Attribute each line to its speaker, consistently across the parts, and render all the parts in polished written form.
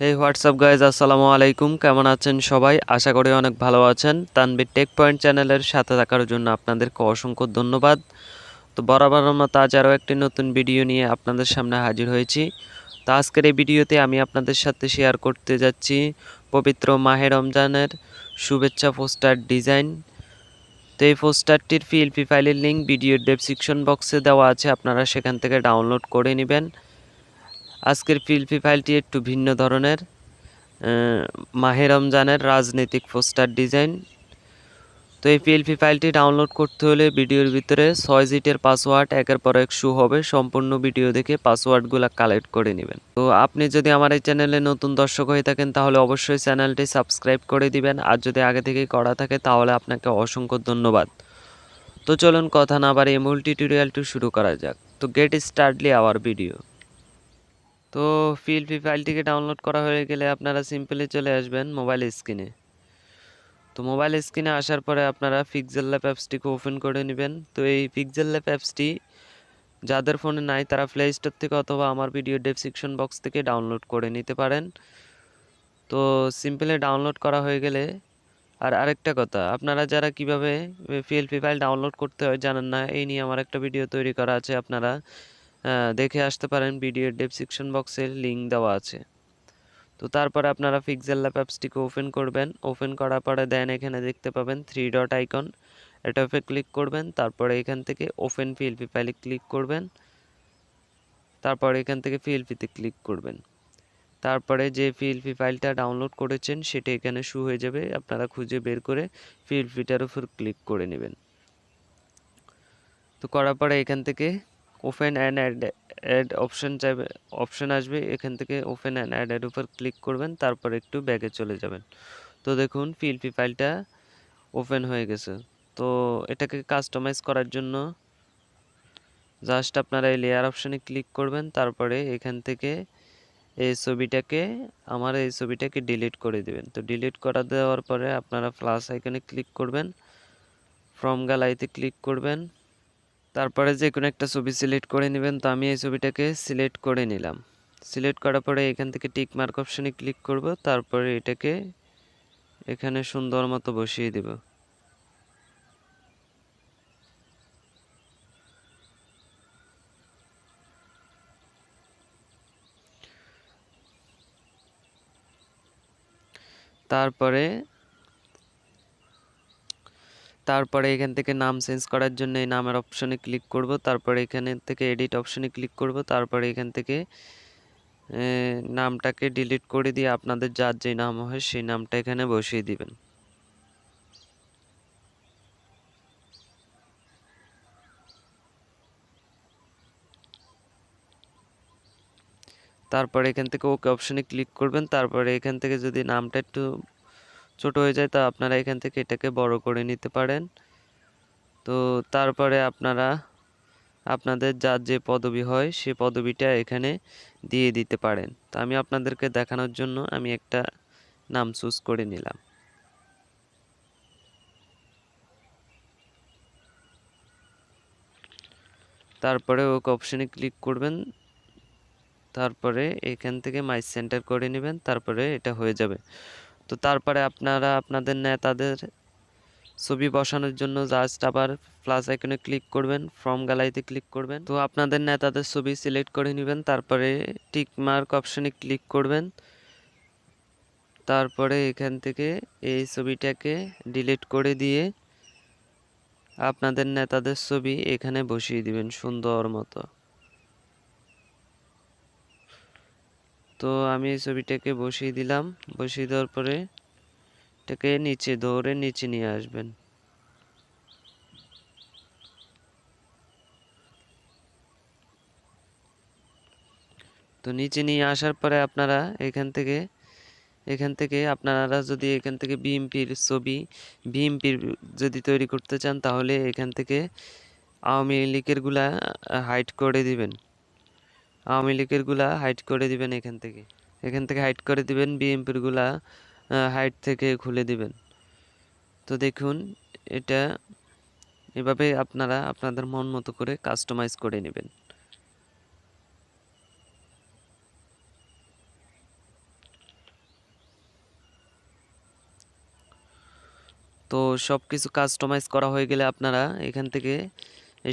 Speaker 1: হেই WhatsApp guys, আসসালামু আলাইকুম। কেমন আছেন সবাই? আশা করি অনেক ভালো আছেন। তানভীর টেক পয়েন্ট চ্যানেলের সাথে থাকার জন্য আপনাদেরকে অসংখ্য ধন্যবাদ। তো বরাবরের মতো আজ আরও একটি নতুন ভিডিও নিয়ে আপনাদের সামনে হাজির হয়েছি। তো আজকের এই ভিডিওতে আমি আপনাদের সাথে শেয়ার করতে যাচ্ছি পবিত্র মাহে রমজানের শুভেচ্ছা পোস্টার ডিজাইন। তো এই পোস্টারটির পিএলপি ফাইলের লিঙ্ক ভিডিওর ডেসক্রিপশন বক্সে দেওয়া আছে, আপনারা সেখান থেকে ডাউনলোড করে নেবেন। আজকের পিএলপি ফাইলটি একটু ভিন্ন ধরনের, মাহে রমজানের রাজনৈতিক পোস্টার ডিজাইন। তো এই পিএলপি ফাইলটি ডাউনলোড করতে হলে ভিডিওর ভিতরে 6 ডিজিটের পাসওয়ার্ড একের পর এক শো হবে। সম্পূর্ণ ভিডিও দেখে পাসওয়ার্ডগুলো কালেক্ট করে নেবেন। তো আপনি যদি আমার এই চ্যানেলে নতুন দর্শক হয়ে থাকেন তাহলে অবশ্যই চ্যানেলটি সাবস্ক্রাইব করে দিবেন, আর যদি আগে থেকেই করা থাকে তাহলে আপনাকে অসংখ্য ধন্যবাদ। তো চলুন কথা না বাড়িয়ে মূল টিউটোরিয়ালটি শুরু করা যাক। তো গেট স্টার্টলি আওয়ার ভিডিও। তো পিএলপি ফাইলটিকে ডাউনলোড করা হয়ে গেলে আপনারা সিম্পলি চলে আসবেন মোবাইল স্ক্রিনে। তো মোবাইল স্ক্রিনে আসার পরে আপনারা পিক্সেলল্যাব অ্যাপসটিকে ওপেন করে নেবেন। তো এই পিক্সেলল্যাব অ্যাপসটি যাদের ফোনে নাই তারা প্লে স্টোর থেকে অথবা আমার ভিডিও ডেসক্রিপশন বক্স থেকে ডাউনলোড করে নিতে পারেন। তো সিম্পলি ডাউনলোড করা হয়ে গেলে, আর আরেকটা কথা, আপনারা যারা কিভাবে পিএলপি ফাইল ডাউনলোড করতে হয় জানেন না, এই নিয়ে আমার একটা ভিডিও তৈরি করা আছে, আপনারা দেখে আসতে পারেন, ভিডিওর ডেসক্রিপশন বক্সে লিঙ্ক দেওয়া আছে। তো তারপরে আপনারা পিক্সেলল্যাব অ্যাপসটিকে ওপেন করবেন। ওপেন করার পরে দেন এখানে দেখতে পাবেন 3 ডট আইকন, এটা উপরে ক্লিক করবেন। তারপরে এখান থেকে ওপেন পিএলপি ফাইলে ক্লিক করবেন। তারপরে এখান থেকে পিএলপিতে ক্লিক করবেন। তারপরে যে পিএলপি ফাইলটা ডাউনলোড করেছেন সেটা এখানে শো হয়ে যাবে, আপনারা খুঁজে বের করে পিএলপিটার উপর ক্লিক করে নেবেন। তো করার পরে এখান থেকে ওপেন অ্যান্ড অ্যাড অপশন আসবে, এখান থেকে ওপেন অ্যান্ড অ্যাড উপর ক্লিক করবেন। তারপর একটু ব্যাগে চলে যাবেন। তো দেখুন পিএলপি ফাইলটা ওপেন হয়ে গেছে। তো এটাকে কাস্টমাইজ করার জন্য জাস্ট আপনারা এই লেয়ার অপশানে ক্লিক করবেন। তারপরে এখান থেকে এই ছবিটাকে ডিলিট করে দিবেন। তো ডিলিট করা দেওয়ার পরে আপনারা প্লাস আইকনে ক্লিক করবেন, ফ্রম গ্যালারিতে ক্লিক করবেন। তারপরে যে কোনো একটা ছবি সিলেক্ট করে নেবেন। তো আমি এই ছবিটাকে সিলেক্ট করে নিলাম। সিলেক্ট করার পরে এখান থেকে টিক মার্ক অপশানে ক্লিক করব। তারপরে এটাকে এখানে সুন্দর মতো বসিয়ে দেব। তারপরে এখান থেকে নাম চেঞ্জ করার জন্য এই নামের অপশনে ক্লিক করব। তারপরে এখানে থেকে এডিট অপশনে ক্লিক করব। তারপরে এখান থেকে নামটাকে ডিলিট করে দিয়ে আপনাদের যার যে নাম হয় সেই নামটা এখানে বসিয়ে দিবেন। তারপরে এখান থেকে ওকে অপশনে ক্লিক করবেন। তারপরে এখান থেকে যদি নামটা একটু ছোট হয়ে যায় তা আপনারা এখান থেকে এটাকে বড় করে নিতে পারেন। তো তারপরে আপনারা আপনাদের যার যে পদবি হয় সেই পদবিটা এখানে দিয়ে দিতে পারেন। তো আমি আপনাদেরকে দেখানোর জন্য আমি একটা নাম চুজ করে নিলাম। তারপরে ওকে অপশনে ক্লিক করবেন। তারপরে এখান থেকে মাই সেন্টার করে নেবেন। তারপরে এটা হয়ে যাবে। তো তারপরে আপনারা আপনাদের নেতাদের ছবি বসানোর জন্য জাস্ট আবার প্লাস আইকনে ক্লিক করবেন, ফ্রম গ্যালারিতে ক্লিক করবেন। তো আপনাদের নেতাদের ছবি সিলেক্ট করে নেবেন। তারপরে টিক মার্ক অপশনে ক্লিক করবেন। তারপরে এখান থেকে এই ছবিটাকে ডিলিট করে দিয়ে আপনাদের নেতাদের ছবি এখানে বসিয়ে দিবেন সুন্দর মতো। তো আমি এই ছবিটাকে বসিয়ে দিলাম। বসিয়ে দেওয়ার পরে এটাকে নিচে ধরে নিচে নিয়ে আসবেন। তো নিচে নিয়ে আসার পরে আপনারা এখান থেকে আপনারা যদি এখান থেকে বিএমপির ছবি যদি তৈরি করতে চান তাহলে এখান থেকে আওয়ামী লীগেরগুলা হাইড করে দিবেন। আওয়ামী লীগেরগুলা হাইড করে দিবেন এখান থেকে হাইড করে দিবেন, বিএমপিরগুলা হাইড থেকে খুলে দিবেন। তো দেখুন এটা এভাবে আপনারা আপনাদের মন মতো করে কাস্টমাইজ করে নেবেন। তো সব কিছু কাস্টমাইজ করা হয়ে গেলে আপনারা এখান থেকে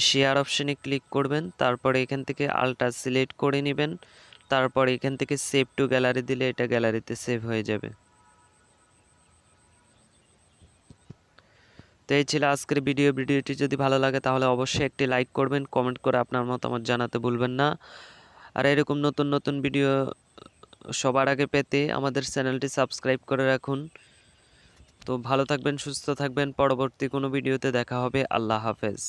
Speaker 1: শেয়ার অপশানে ক্লিক করবেন, তারপরে এখান থেকে আলটা সিলেক্ট করে নেবেন, তারপরে এখান থেকে সেভ টু গ্যালারি দিলে এটা গ্যালারিতে সেভ হয়ে যাবে। তো এই ছিল আজকের ভিডিওটি যদি ভালো লাগে তাহলে অবশ্যই একটি লাইক করবেন, কমেন্ট করে আপনার মতামত জানাতে ভুলবেন না। আর এরকম নতুন নতুন ভিডিও সবার আগে পেতে আমাদের চ্যানেলটি সাবস্ক্রাইব করে রাখুন। তো ভালো থাকবেন, সুস্থ থাকবেন, পরবর্তী কোনো ভিডিওতে দেখা হবে। আল্লাহ হাফেজ।